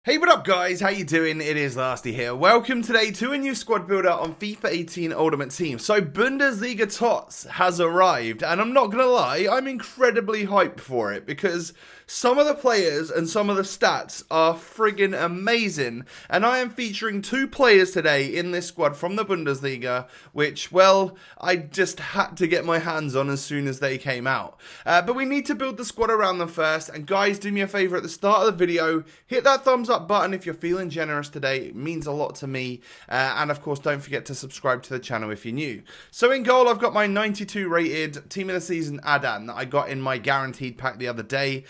Hey, what up guys, how you doing? It is Lasty here. Welcome today to a new squad builder on FIFA 18 Ultimate Team. So Bundesliga Tots has arrived and I'm not gonna lie, I'm incredibly hyped for it because some of the players and some of the stats are friggin' amazing, and I am featuring two players today in this squad from the Bundesliga which, well, I just had to get my hands on as soon as they came out. But we need to build the squad around them first, and guys, do me a favor at the start of the video, hit that thumbs up button if you're feeling generous today. It means a lot to me, and of course don't forget to subscribe to the channel if you're new. So in goal I've got my 92 rated team of the season Adan that I got in my guaranteed pack the other day.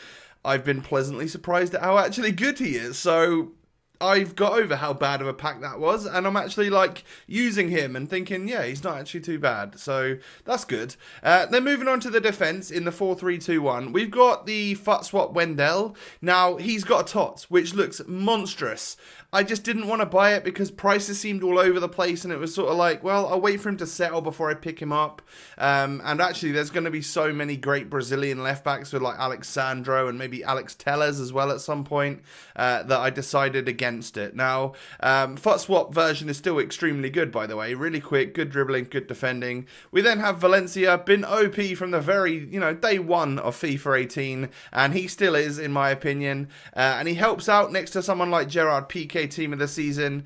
I've been pleasantly surprised at how actually good he is, so I've got over how bad of a pack that was, and I'm actually like using him and thinking, yeah, he's not actually too bad, so that's good. Then moving on to the defense in the 4-3-2-1, we've got the FUTWIZ Wendell. Now he's got a tots which looks monstrous. I just didn't want to buy it because prices seemed all over the place, and it was sort of like, well, I'll wait for him to settle before I pick him up. And actually, there's going to be so many great Brazilian left backs with like Alexandro and maybe Alex Telles as well at some point that I decided against it. Now, FUTWIZ version is still extremely good, by the way. Really quick, good dribbling, good defending. We then have Valencia, been OP from the very, day one of FIFA 18, and he still is, in my opinion. And he helps out next to someone like Gerard Piqué, team of the season,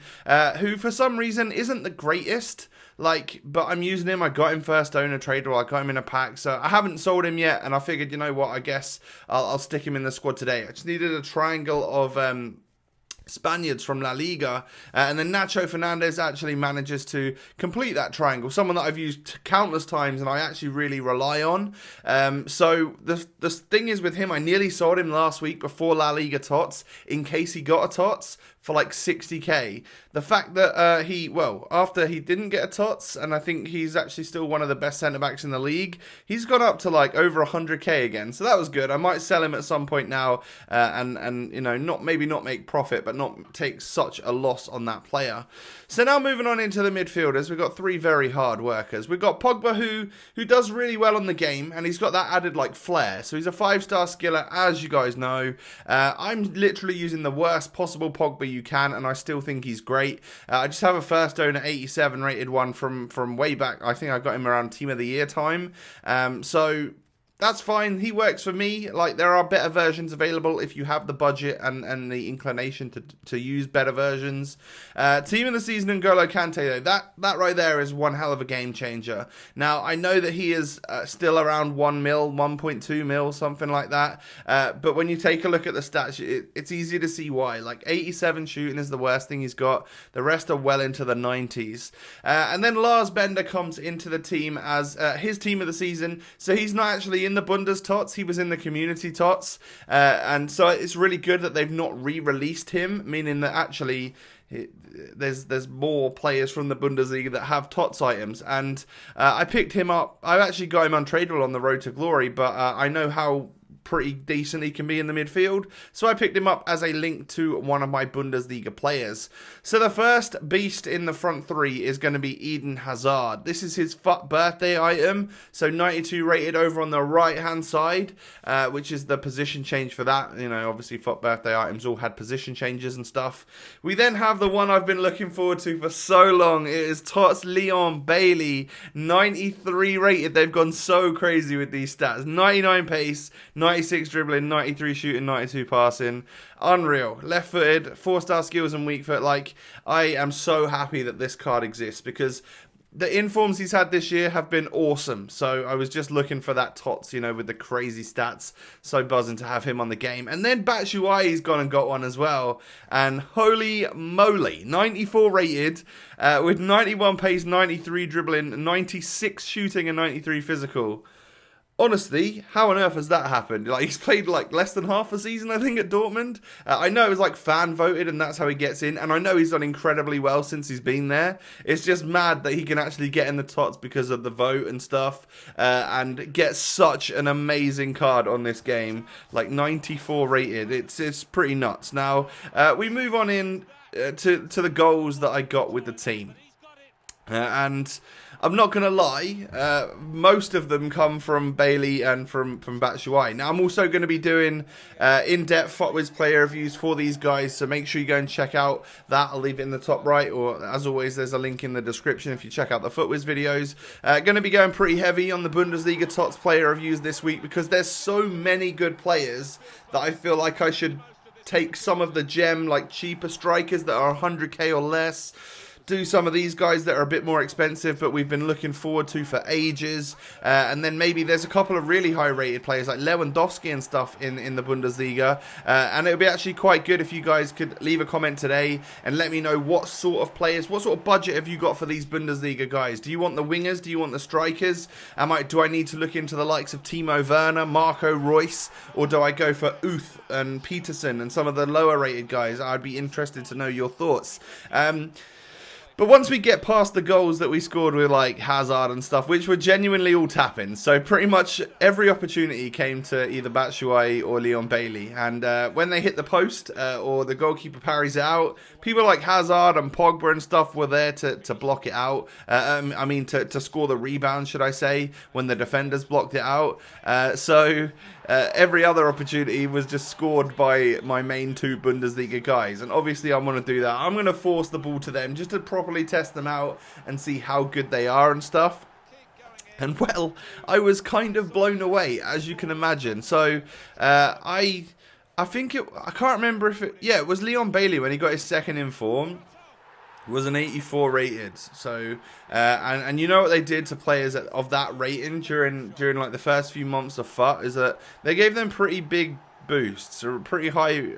who for some reason isn't the greatest, but I'm using him. I got him first owner trade, or I got him in a pack, so I haven't sold him yet, and I figured, you know what, I guess I'll stick him in the squad today. I just needed a triangle of Spaniards from La Liga, and then Nacho Fernandez actually manages to complete that triangle, someone that I've used countless times and I actually really rely on. So the thing is with him, I nearly sold him last week before La Liga Tots in case he got a Tots for like 60k. The fact that after he didn't get a Tots, and I think he's actually still one of the best centre-backs in the league, he's gone up to like over 100k again, so that was good. I might sell him at some point now, and maybe not make profit, but not take such a loss on that player. So now moving on into the midfielders, we've got three very hard workers. We've got Pogba, who does really well on the game, and he's got that added like flair, so he's a 5-star skiller, as you guys know. I'm literally using the worst possible Pogba you can, and I still think he's great. I just have a first owner 87 rated one from way back. I think I got him around team of the year time, so that's fine. He works for me. Like, there are better versions available if you have the budget and the inclination to use better versions. Team of the season N'Golo Kante, though, that right there is one hell of a game changer. Now, I know that he is still around 1 mil, 1.2 mil, something like that. But when you take a look at the stats, it's easy to see why. Like, 87 shooting is the worst thing he's got. The rest are well into the 90s. And then Lars Bender comes into the team as his team of the season. So he's not actually in the Bundes Tots, he was in the community Tots, and so it's really good that they've not re-released him, meaning that actually there's more players from the Bundesliga that have Tots items, and I picked him up. I actually got him untradeable on the road to glory, but I know how pretty decent he can be in the midfield, so I picked him up as a link to one of my Bundesliga players. So the first beast in the front three is going to be Eden Hazard. This is his birthday item, so 92 rated over on the right hand side, which is the position change for that. Obviously birthday items all had position changes and stuff. We then have the one I've been looking forward to for so long. It is Tots Leon Bailey, 93 rated. They've gone so crazy with these stats. 99 pace, 96 dribbling, 93 shooting, 92 passing. Unreal. Left-footed, 4-star skills and weak foot. I am so happy that this card exists because the informs he's had this year have been awesome. So I was just looking for that Tots, with the crazy stats. So buzzing to have him on the game. And then Batshuayi's gone and got one as well. And holy moly, 94 rated with 91 pace, 93 dribbling, 96 shooting and 93 physical. Honestly, how on earth has that happened? He's played less than half a season, I think, at Dortmund. I know it was fan voted and that's how he gets in, and I know he's done incredibly well since he's been there. It's just mad that he can actually get in the Tots because of the vote and stuff, and get such an amazing card on this game, 94 rated. It's pretty nuts. Now we move on in to the goals that I got with the team. And I'm not going to lie, most of them come from Bailey and from Batshuayi. Now, I'm also going to be doing in-depth FUTWIZ player reviews for these guys, so make sure you go and check out that. I'll leave it in the top right, or as always, there's a link in the description if you check out the FUTWIZ videos. Going to be going pretty heavy on the Bundesliga Tots player reviews this week because there's so many good players that I feel like I should take some of the gem, like cheaper strikers that are 100k or less, do some of these guys that are a bit more expensive but we've been looking forward to for ages, and then maybe there's a couple of really high rated players like Lewandowski and stuff in the Bundesliga, and it would be actually quite good if you guys could leave a comment today and let me know what sort of players, what sort of budget have you got for these Bundesliga guys. Do you want the wingers? Do you want the strikers? Do I need to look into the likes of Timo Werner, Marco Reus, or do I go for Uth and Peterson and some of the lower rated guys? I'd be interested to know your thoughts. But once we get past the goals that we scored with like Hazard and stuff, which were genuinely all tap-ins, so pretty much every opportunity came to either Batshuayi or Leon Bailey, and when they hit the post or the goalkeeper parries it out, people like Hazard and Pogba and stuff were there to block it out. To score the rebound, should I say, when the defenders blocked it out. Every other opportunity was just scored by my main two Bundesliga guys, and obviously I'm going to do that. I'm going to force the ball to them just to properly test them out and see how good they are and stuff. And well, I was kind of blown away, as you can imagine. So I can't remember if it was Leon Bailey when he got his second in form. Was an 84 rated, so and you know what they did to players of that rating during like the first few months of FUT is that they gave them pretty big boosts, or pretty high,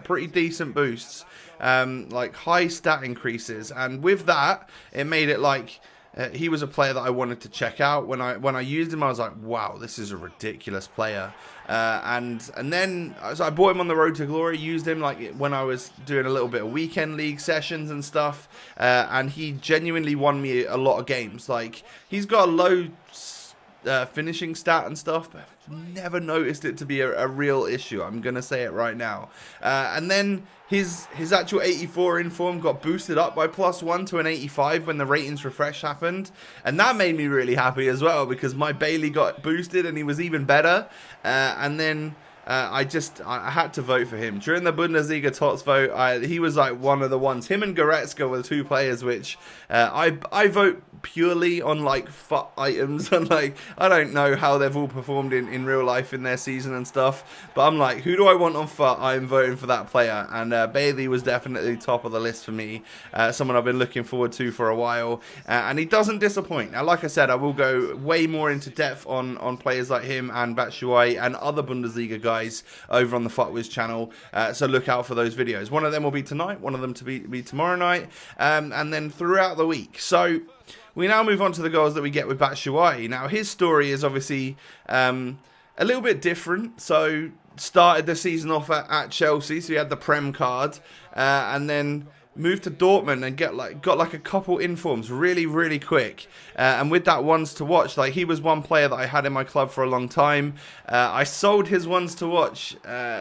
pretty decent boosts, like high stat increases, and with that it made it like he was a player that I wanted to check out. When I used him, I was like, wow, this is a ridiculous player. And then so I bought him on the road to glory, used him like when I was doing a little bit of weekend league sessions and stuff, and he genuinely won me a lot of games. Like, he's got a low finishing stat and stuff, but I've never noticed it to be a real issue. I'm gonna say it right now. And then his actual 84 in form got boosted up by +1 to an 85 when the ratings refresh happened, and that made me really happy as well because my Bailey got boosted and he was even better. And then I had to vote for him during the Bundesliga Tots vote. He was like one of the ones. Him and Goretzka were two players which I vote purely on like FUT items, and like I don't know how they've all performed in real life in their season and stuff, but I'm like, who do I want on FUT? I'm voting for that player, and Bailey was definitely top of the list for me. Someone I've been looking forward to for a while, and he doesn't disappoint. Now, like I said, I will go way more into depth on players like him and Batshuayi and other Bundesliga guys over on the FUTWIZ channel, so look out for those videos. One of them will be tonight, one of them to be tomorrow night, and then throughout the week. So we now move on to the goals that we get with Batshuayi. Now, his story is obviously a little bit different. So, started the season off at Chelsea, so he had the Prem card, and then moved to Dortmund and got like a couple informs really, really quick. And with that ones to watch, like, he was one player that I had in my club for a long time. I sold his ones to watch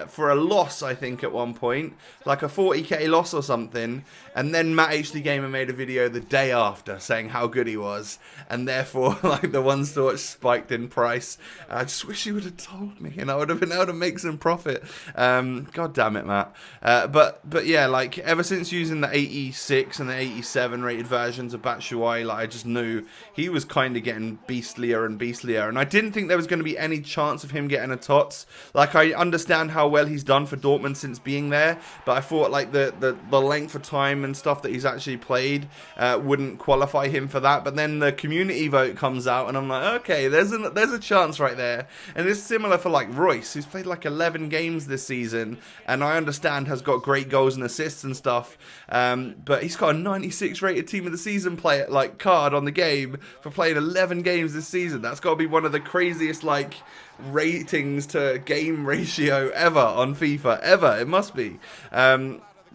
for a loss, I think, at one point, like a 40k loss or something. And then Matt HD Gamer made a video the day after saying how good he was, and therefore like the ones to watch spiked in price. I just wish he would have told me, and I would have been able to make some profit. God damn it, Matt. But yeah, like, ever since using the 86 and the 87 rated versions of Batshuayi, like, I just knew he was kind of getting beastlier and beastlier, and I didn't think there was going to be any chance of him getting a Tots. Like, I understand how well he's done for Dortmund since being there, but I thought like the length of time and stuff that he's actually played wouldn't qualify him for that. But then the community vote comes out, and I'm like, okay, there's a chance right there. And it's similar for like Reus, who's played like 11 games this season, and I understand has got great goals and assists and stuff, but he's got a 96 rated team of the season player like card on the game for playing 11 games this season. That's got to be one of the craziest like ratings to game ratio ever on FIFA, ever. It must be,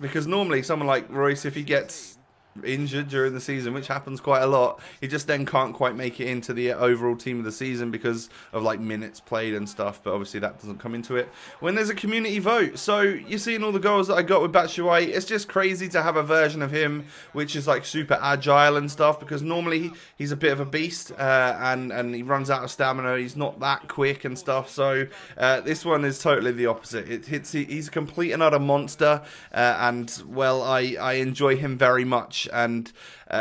because normally someone like Reus, if he gets injured during the season, which happens quite a lot. He just then can't quite make it into the overall team of the season because of like minutes played and stuff, but obviously that doesn't come into it when there's a community vote. So you're seeing all the goals that I got with Batshuayi. It's just crazy to have a version of him which is like super agile and stuff, because normally he's a bit of a beast and he runs out of stamina. He's not that quick and stuff. So this one is totally the opposite. He's a complete and utter monster, and well, I enjoy him very much, and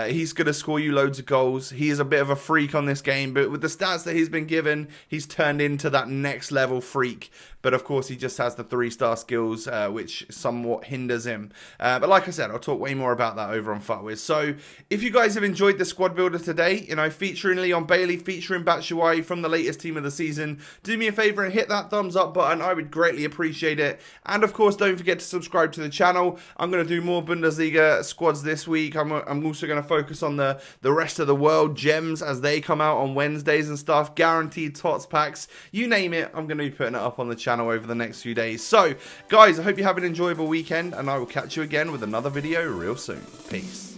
he's going to score you loads of goals. He is a bit of a freak on this game, but with the stats that he's been given, he's turned into that next level freak. But of course, he just has the 3-star skills, which somewhat hinders him. But like I said, I'll talk way more about that over on FUTWIZ. So if you guys have enjoyed the squad builder today, you know, featuring Leon Bailey, featuring Batshuayi from the latest team of the season, do me a favor and hit that thumbs up button. I would greatly appreciate it. And of course, don't forget to subscribe to the channel. I'm going to do more Bundesliga squads this week. I'm also going to focus on the rest of the world gems as they come out on Wednesdays and stuff. Guaranteed tots packs, you name it, I'm going to be putting it up on the channel over the next few days. So guys, I hope you have an enjoyable weekend, and I will catch you again with another video real soon. Peace.